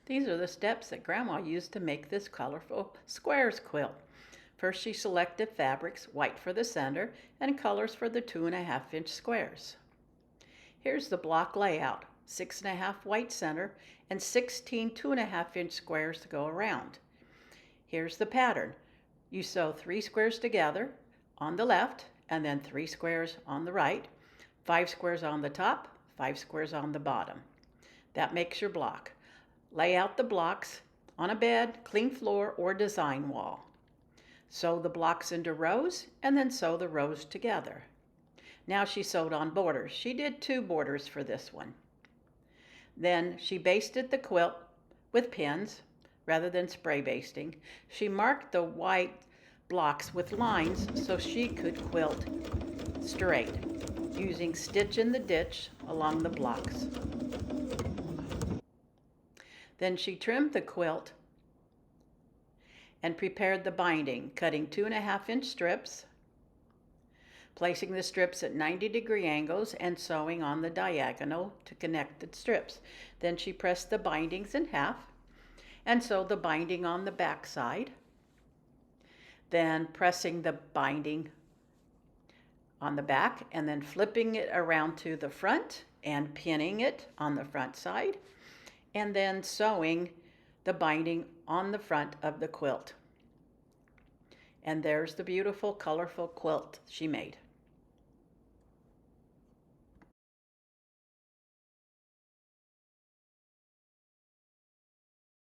These are the steps that Grandma used to make this colorful squares quilt. First, she selected fabrics, white for the center and colors for the 2.5-inch squares. Here's the block layout, 6.5 white center and 16 2.5-inch squares to go around. Here's the pattern. You sew 3 squares together on the left and then 3 squares on the right, 5 squares on the top, 5 squares on the bottom. That makes your block. Lay out the blocks on a bed, clean floor, or design wall. Sew the blocks into rows and then sew the rows together. Now she sewed on borders. She did 2 borders for this one. Then she basted the quilt with pins rather than spray basting. She marked the white blocks with lines so she could quilt straight, using stitch in the ditch along the blocks. Then she trimmed the quilt and prepared the binding, cutting 2.5-inch strips, placing the strips at 90-degree angles and sewing on the diagonal to connect the strips. Then she pressed the bindings in half and sewed the binding on the back side, then pressing the binding on the back and then flipping it around to the front and pinning it on the front side, and then sewing the binding on the front of the quilt. And there's the beautiful, colorful quilt she made.